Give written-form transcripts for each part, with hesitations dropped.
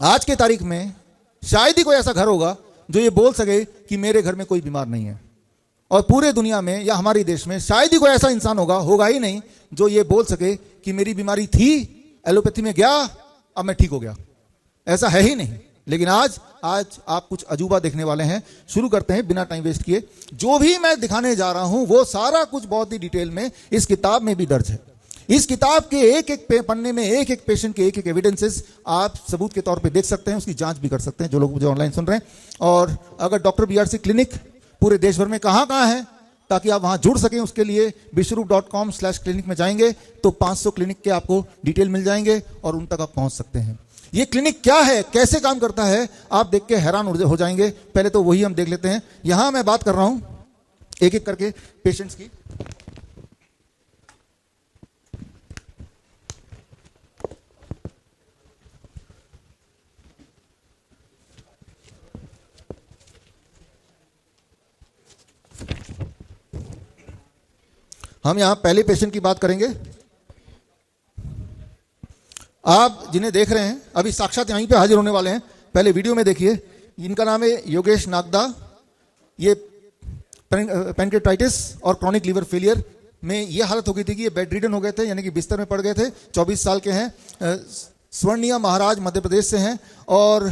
आज के तारीख में शायद ही कोई ऐसा घर होगा जो ये बोल सके कि मेरे घर में कोई बीमार नहीं है, और पूरे दुनिया में या हमारे देश में शायद ही कोई ऐसा इंसान होगा ही नहीं जो ये बोल सके कि मेरी बीमारी थी, एलोपैथी में गया, अब मैं ठीक हो गया। ऐसा है ही नहीं। लेकिन आज आप कुछ अजूबा देखने वाले हैं। शुरू करते हैं बिना टाइम वेस्ट किए। जो भी मैं दिखाने जा रहा हूं वो सारा कुछ बहुत ही डिटेल में इस किताब में भी दर्ज है। इस किताब के एक एक पन्ने में एक एक पेशेंट के एक एक एविडेंसेस आप सबूत के तौर पे देख सकते हैं, उसकी जांच भी कर सकते हैं जो लोग मुझे ऑनलाइन सुन रहे हैं। और अगर डॉक्टर बीआरसी क्लिनिक पूरे देश भर में कहां है ताकि आप वहां जुड़ सकें, उसके लिए विश्वरूप.com/क्लिनिक में जाएंगे तो 500 क्लिनिक के आपको डिटेल मिल जाएंगे और उन तक आप पहुंच सकते हैं। ये क्लिनिक क्या है, कैसे काम करता है, आप देख के हैरान हो जाएंगे। पहले तो वही हम देख लेते हैं। यहां मैं बात कर रहा हूं एक एक करके पेशेंट्स की। हम यहां पहले पेशेंट की बात करेंगे। आप जिन्हें देख रहे हैं अभी साक्षात यहीं पे हाजिर होने वाले हैं, पहले वीडियो में देखिए। इनका नाम है योगेश नागदा। ये पैनक्रेटाइटिस और क्रॉनिक लीवर फेलियर में ये हालत हो गई थी कि ये बेड रिडन हो गए थे, यानी कि बिस्तर में पड़ गए थे। 24 साल के हैं, स्वर्णिया महाराज मध्य प्रदेश से हैं। और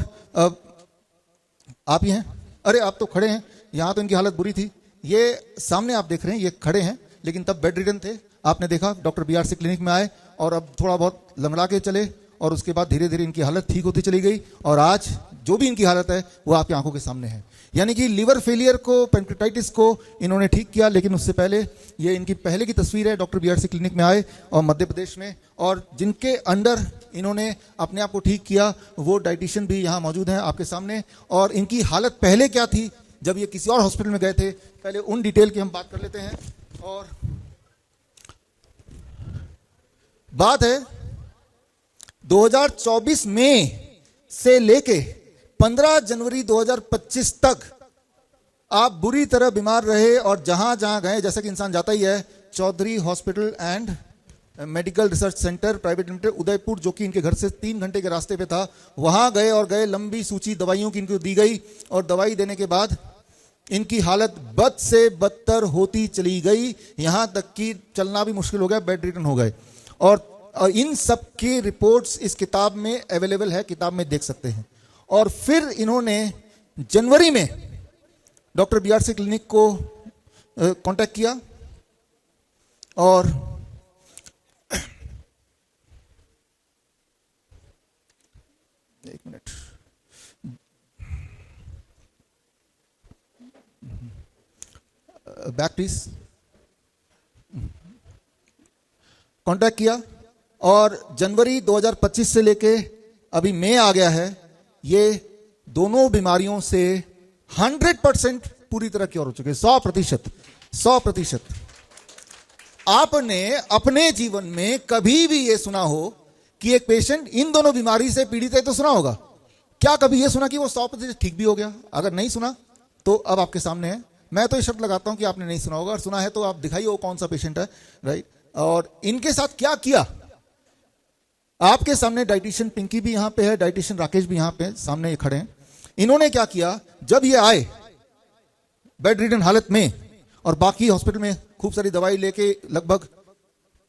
आप ही हैं? अरे आप तो खड़े हैं। यहाँ तो इनकी हालत बुरी थी। ये सामने आप देख रहे हैं, ये खड़े हैं लेकिन तब बेड रिडन थे। आपने देखा डॉक्टर बीआरसी क्लिनिक में आए और अब थोड़ा बहुत लंगड़ा के चले और उसके बाद धीरे धीरे इनकी हालत ठीक होती चली गई और आज जो भी इनकी हालत है वो आपकी आंखों के सामने है। यानी कि लीवर फेलियर को, पैनक्रेटाइटिस को इन्होंने ठीक किया। लेकिन उससे पहले ये इनकी पहले की तस्वीर है, डॉक्टर बीआरसी क्लिनिक में आए और मध्य प्रदेश में, और जिनके अंडर इन्होंने अपने आप को ठीक किया वो डाइटिशियन भी यहाँ मौजूद हैं आपके सामने। और इनकी हालत पहले क्या थी जब ये किसी और हॉस्पिटल में गए थे, पहले उन डिटेल की हम बात कर लेते हैं। और बात है 2024 मई से लेके 15 जनवरी 2025 तक आप बुरी तरह बीमार रहे और जहां जहां गए, जैसा कि इंसान जाता ही है, Chaudhary hospital and medical research centre private limited Udaipur, जो कि इनके घर से 3 घंटे के रास्ते पे था, वहां गए और गए। लंबी सूची दवाइयों की इनको दी गई और दवाई देने के बाद इनकी हालत बद से बदतर होती चली गई, यहां तक कि चलना भी मुश्किल हो गया, बेड रिडन हो गए। और इन सब की रिपोर्ट्स इस किताब में अवेलेबल है, किताब में देख सकते हैं। और फिर इन्होंने जनवरी में डॉक्टर बीआरसी क्लिनिक को कांटेक्ट किया और एक मिनट, बैक प्लीज, कांटेक्ट किया और जनवरी 2025 से लेके अभी मई आ गया है, ये दोनों बीमारियों से 100% पूरी तरह क्योर हो चुके हैं। 100%। आपने अपने जीवन में कभी भी ये सुना हो कि एक पेशेंट इन दोनों बीमारी से पीड़ित है? तो सुना होगा। क्या कभी ये सुना कि वो 100% ठीक भी हो गया? अगर नहीं सुना तो अब आपके सामने है। मैं तो ये शर्त लगाता हूं कि आपने नहीं सुना होगा, और सुना है तो आप दिखाइए वो कौन सा पेशेंट है, राइट। और इनके साथ क्या किया आपके सामने डाइटिशियन पिंकी भी यहां पे है, डाइटिशियन राकेश भी यहां पे सामने ये खड़े हैं। इन्होंने क्या किया, जब ये आए बेड रिडन हालत में और बाकी हॉस्पिटल में खूब सारी दवाई लेके लगभग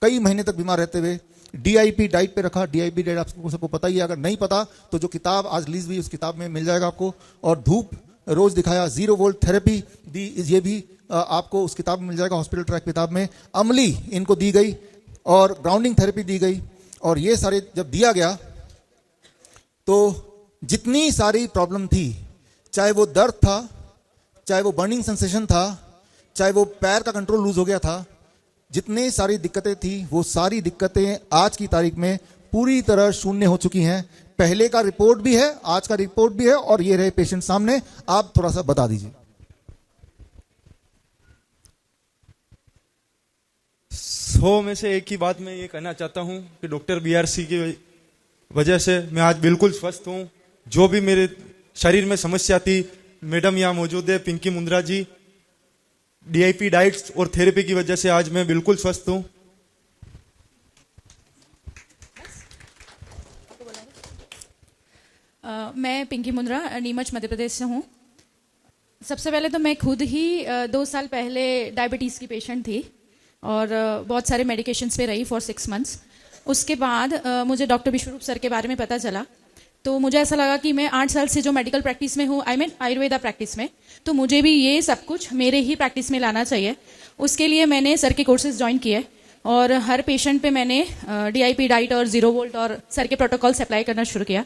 कई महीने तक बीमार रहते हुए डीआईपी डाइट पे रखा। डीआईपी डाइट आपको सबको पता ही है, अगर नहीं पता तो जो किताब आज रिलीज हुई उस किताब में मिल जाएगा आपको। और धूप रोज दिखाया, 0 वोल्ट थेरेपी दी, ये भी आपको उस किताब में मिल जाएगा, हॉस्पिटल ट्रैक किताब में। अमली इनको दी गई और ग्राउंडिंग थेरेपी दी गई। और ये सारे जब दिया गया तो जितनी सारी प्रॉब्लम थी, चाहे वो दर्द था, चाहे वो बर्निंग सेंसेशन था, चाहे वो पैर का कंट्रोल लूज हो गया था, जितनी सारी दिक्कतें थी वो सारी दिक्कतें आज की तारीख में पूरी तरह शून्य हो चुकी हैं। पहले का रिपोर्ट भी है, आज का रिपोर्ट भी है, और ये रहे पेशेंट सामने। आप थोड़ा सा बता दीजिए। 100 में से एक ही बात मैं ये कहना चाहता हूं कि डॉक्टर बीआरसी की वजह से मैं आज बिल्कुल स्वस्थ हूं। जो भी मेरे शरीर में समस्या थी, मैडम यहाँ मौजूद है पिंकी मुंद्रा जी, डीआईपी डाइट्स और थेरेपी की वजह से आज मैं बिल्कुल स्वस्थ हूं। मैं पिंकी मुंद्रा नीमच मध्य प्रदेश से हूँ। सबसे पहले तो मैं खुद ही 2 साल पहले डायबिटीज़ की पेशेंट थी और बहुत सारे मेडिकेशंस पे रही फॉर 6 मंथ्स। उसके बाद मुझे डॉक्टर विश्वरूप सर के बारे में पता चला, तो मुझे ऐसा लगा कि मैं 8 साल से जो मेडिकल प्रैक्टिस में हूँ, आयुर्वेदा प्रैक्टिस में, तो मुझे भी ये सब कुछ मेरे ही प्रैक्टिस में लाना चाहिए। उसके लिए मैंने सर के कोर्सेज ज्वाइन किए और हर पेशेंट पे मैंने DIP डाइट और 0 वोल्ट और सर के प्रोटोकॉल्स अप्लाई करना शुरू किया।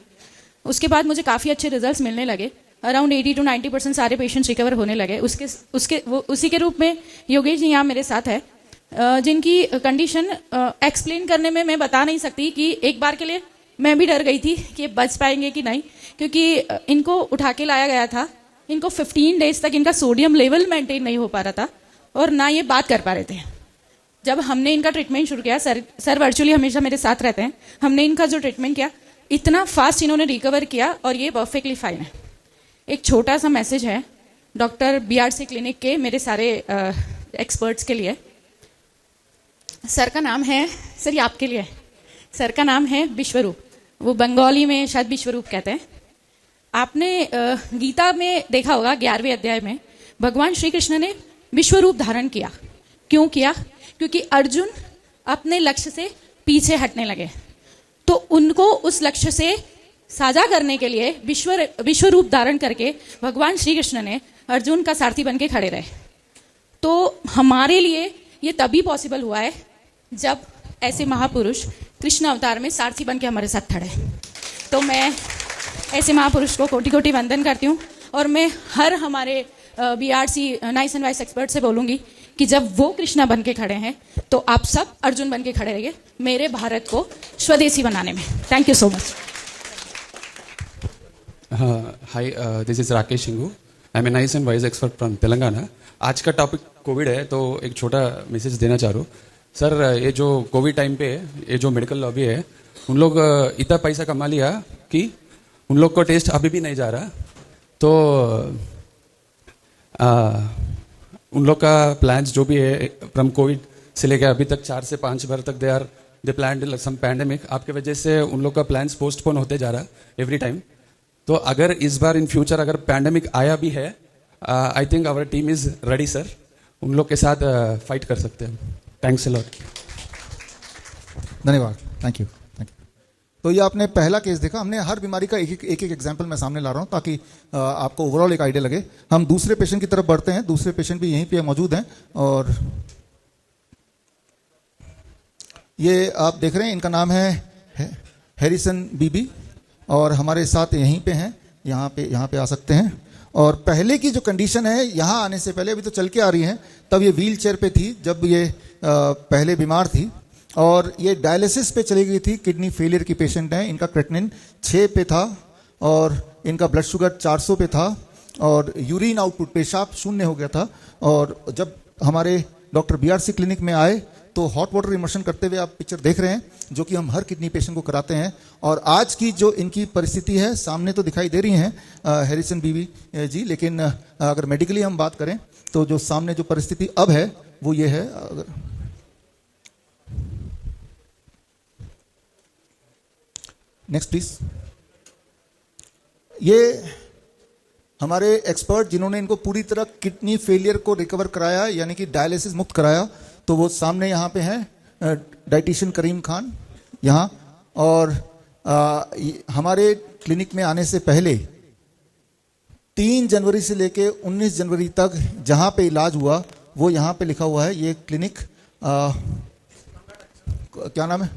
उसके बाद मुझे काफ़ी अच्छे रिजल्ट्स मिलने लगे। अराउंड 80 to 90% सारे पेशेंट्स रिकवर होने लगे। उसी के रूप में योगेश जी यहाँ मेरे साथ है, जिनकी कंडीशन एक्सप्लेन करने में मैं बता नहीं सकती कि एक बार के लिए मैं भी डर गई थी कि बच पाएंगे कि नहीं, क्योंकि इनको उठा के लाया गया था। इनको 15 डेज तक इनका सोडियम लेवल मेंटेन नहीं हो पा रहा था और ना ये बात कर पा रहे थे। जब हमने इनका ट्रीटमेंट शुरू किया, सर वर्चुअली हमेशा मेरे साथ रहते हैं, हमने इनका जो ट्रीटमेंट किया, इतना फास्ट इन्होंने रिकवर किया और ये परफेक्टली फाइन है। एक छोटा सा मैसेज है डॉक्टर BRC क्लिनिक के मेरे सारे एक्सपर्ट्स के लिए। सर का नाम है, सर ये आपके लिए, सर का नाम है विश्वरूप। वो बंगाली में शायद विश्वरूप कहते हैं। आपने गीता में देखा होगा 11वें अध्याय में भगवान श्री कृष्ण ने विश्वरूप धारण किया। क्यों किया? क्योंकि अर्जुन अपने लक्ष्य से पीछे हटने लगे, तो उनको उस लक्ष्य से साझा करने के लिए विश्वरूप धारण करके भगवान श्री कृष्ण ने अर्जुन का सारथी बन के खड़े रहे। तो हमारे लिए ये तभी पॉसिबल हुआ है जब ऐसे महापुरुष कृष्ण अवतार में सारथी बन के हमारे साथ खड़े। तो मैं ऐसे महापुरुष को कोटि कोटि वंदन करती हूँ और मैं हर हमारे BRC nice and vice expert से बोलूँगी कि जब वो कृष्णा बन के खड़े हैं तो आप सब अर्जुन बन के खड़े रहिए मेरे भारत को स्वदेशी बनाने में। Thank you so much. Hi, this is Rakesh Singu. I am a nice and wise expert from Telangana. आज का टॉपिक कोविड है, तो एक छोटा मैसेज देना चाह रहा हूँ। सर, ये जो कोविड टाइम पे ये जो मेडिकल लॉबी है, उन लोग इतना पैसा कमा लिया कि उन लोग को टेस्ट अभी भी नहीं जा रहा। तो उन लोग का प्लान्स जो भी है फ्रॉम कोविड से लेकर अभी तक 4 से 5 बार तक दे प्लान सम पैंडेमिक। आपके वजह से उन लोग का प्लान्स पोस्टपोन होते जा रहा एवरी टाइम। तो अगर इस बार इन फ्यूचर अगर पैंडेमिक आया भी है, I think our team is ready sir, उन लोग के साथ फाइट कर सकते हैं। Thanks a lot. धन्यवाद, थैंक यू। तो ये आपने पहला केस देखा। हमने हर बीमारी का एक एक एग्जाम्पल मैं सामने ला रहा हूँ ताकि आपको ओवरऑल एक आइडिया लगे। हम दूसरे पेशेंट की तरफ बढ़ते हैं। दूसरे पेशेंट भी यहीं पे मौजूद हैं और ये आप देख रहे हैं, इनका नाम है हैरिसन बीबी और हमारे साथ यहीं पे हैं। यहाँ पे आ सकते हैं। और पहले की जो कंडीशन है, यहाँ आने से पहले, अभी तो चल के आ रही हैं, तब ये व्हील चेयर पे थी जब ये पहले बीमार थी और ये डायलिसिस पे चली गई थी। किडनी फेलियर की पेशेंट हैं। इनका क्रेटिनिन 6 पे था और इनका ब्लड शुगर 400 पे था और यूरिन आउटपुट, पेशाब 0 हो गया था। और जब हमारे डॉक्टर BRC क्लिनिक में आए तो हॉट वाटर इमर्शन करते हुए आप पिक्चर देख रहे हैं, जो कि हम हर किडनी पेशेंट को कराते हैं। और आज की जो इनकी परिस्थिति है, सामने तो दिखाई दे रही हैं हैरिसन बीबी जी, लेकिन अगर मेडिकली हम बात करें तो जो सामने जो परिस्थिति अब है वो ये है। Next please. ये हमारे एक्सपर्ट जिन्होंने इनको पूरी तरह किडनी फेलियर को रिकवर कराया, यानी कि डायलिसिस मुक्त कराया, तो वो सामने यहाँ पे हैं डाइटिशियन करीम खान यहाँ। और हमारे क्लिनिक में आने से पहले 3 जनवरी से लेके 19 जनवरी तक जहाँ पे इलाज हुआ वो यहाँ पे लिखा हुआ है। ये क्लिनिक क्या नाम है?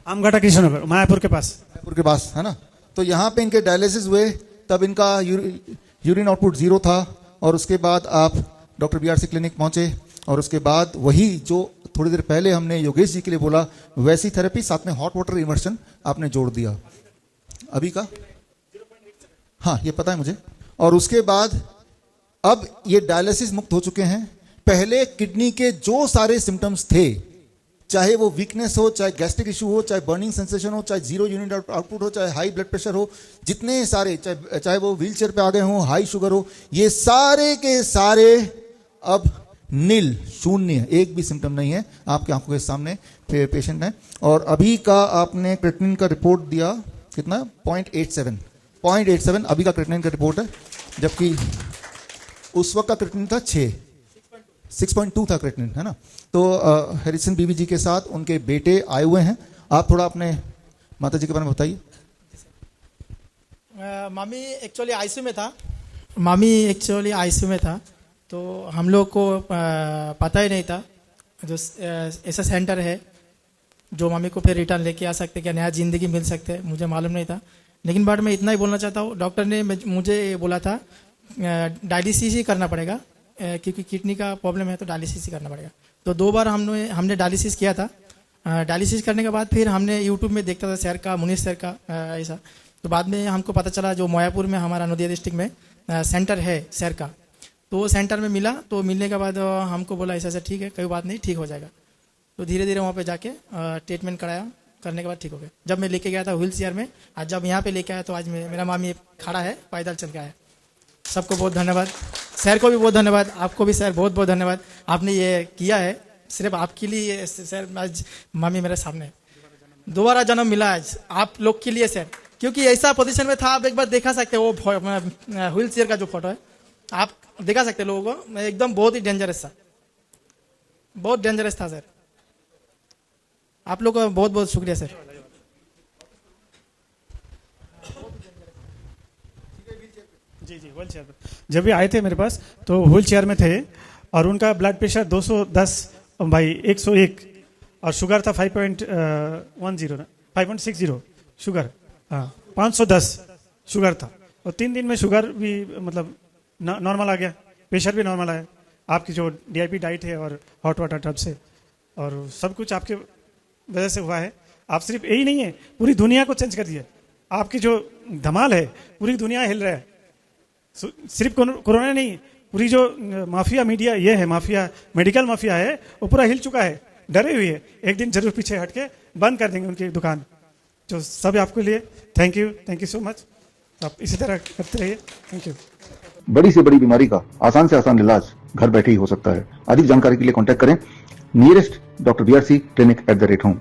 आमघाटा कृष्णनगर, मायापुर के पास है ना। तो यहाँ पे इनके डायलिसिस हुए, तब इनका यूरिन आउटपुट 0 था और उसके बाद आप डॉक्टर BRC क्लिनिक पहुंचे और उसके बाद वही जो थोड़ी देर पहले हमने योगेश जी के लिए बोला, वैसी थेरेपी साथ में हॉट वाटर इमर्शन आपने जोड़ दिया अभी का। हाँ, ये पता है मुझे। और उसके बाद अब ये डायलिसिस मुक्त हो चुके हैं। पहले किडनी के जो सारे सिम्टम्स थे, चाहे वो वीकनेस हो, चाहे गैस्ट्रिक इशू हो, चाहे बर्निंग सेंसेशन हो, चाहे 0 यूनिट आउटपुट हो, चाहे हाई ब्लड प्रेशर हो, जितने सारे, चाहे वो व्हील चेयर पे आ गए हो, हाई शुगर हो, ये सारे के सारे अब नील, 0, एक भी सिम्टम नहीं है। आपके आंखों के सामने पेशेंट है। और अभी का आपने क्रेटिनिन का रिपोर्ट दिया कितना 0.87 अभी का क्रिएटिनिन का रिपोर्ट है, जबकि उस वक्त का क्रिएटिनिन था 6.2 था क्रिएटिनिन, है ना। तो हैरिसन बीवी जी के साथ उनके बेटे आए हुए हैं। आप थोड़ा अपने माता जी के बारे में बताइए। मामी एक्चुअली आईसीयू में था, तो हम लोग को पता ही नहीं था जो ऐसा सेंटर है जो मम्मी को फिर रिटर्न लेके आ सकते, क्या नया ज़िंदगी मिल सकते, मुझे मालूम नहीं था। लेकिन बट मैं इतना ही बोलना चाहता हूँ, डॉक्टर ने मुझे बोला था डायलिसिस ही करना पड़ेगा, क्योंकि किडनी का प्रॉब्लम है तो डायलिसिस ही करना पड़ेगा। तो 2 बार हमने डायलिसिस किया था। डायलिसिस करने के बाद फिर हमने यूट्यूब में देखता था सर का, मुनीष सर का ऐसा। तो बाद में हमको पता चला जो मोयापुर में हमारा नदिया डिस्ट्रिक्ट में सेंटर है सर का, तो वो सेंटर में मिला। तो मिलने के बाद हमको बोला ऐसा ठीक है, कोई बात नहीं, ठीक हो जाएगा। तो धीरे धीरे वहाँ पे जाके ट्रीटमेंट कराया, करने के बाद ठीक हो गया। जब मैं लेके गया था व्हील चेयर में, आज जब यहाँ पे लेके आया तो आज मेरा मामी खड़ा है, पैदल चल के आया। सबको बहुत धन्यवाद, सर को भी बहुत धन्यवाद, आपको भी सर बहुत बहुत धन्यवाद। आपने ये किया है सिर्फ आपके लिए सर, आज मामी मेरे सामने, दोबारा जन्म मिला आज आप लोग के लिए सर, क्योंकि ऐसा पोजीशन में था। आप एक बार देखा सकते हो वो व्हील चेयर का जो फोटो है, आप दिखा सकते लोगों को, एकदम बहुत ही डेंजरस था, बहुत डेंजरस था सर। आप लोग का बहुत बहुत शुक्रिया सर। जी व्हील चेयर पर जब भी आए थे मेरे पास तो व्हील चेयर में थे, और उनका ब्लड प्रेशर 210/101 और शुगर था 5.60 शुगर, हाँ 510 शुगर था। और 3 दिन में शुगर भी मतलब नॉर्मल आ गया, प्रेशर भी नॉर्मल आया। आपकी जो DIP डाइट है और हॉट वाटर टब से और सब कुछ आपके वजह से हुआ है। आप सिर्फ यही नहीं है, पूरी दुनिया को चेंज कर दिया। आपकी जो धमाल है पूरी दुनिया हिल रहा है। सिर्फ कोरोना नहीं, पूरी जो माफिया मीडिया ये है, माफिया मेडिकल माफिया है, वो पूरा हिल चुका है, डरे हुए है। एक दिन जरूर पीछे हट के बंद कर देंगे उनकी दुकान। जो सब आपके लिए थैंक यू सो मच। आप इसी तरह करते रहिए, थैंक यू। बड़ी से बड़ी बीमारी का आसान से आसान इलाज घर बैठे ही हो सकता है। अधिक जानकारी के लिए कांटेक्ट करें nearest doctor BRC clinic @home।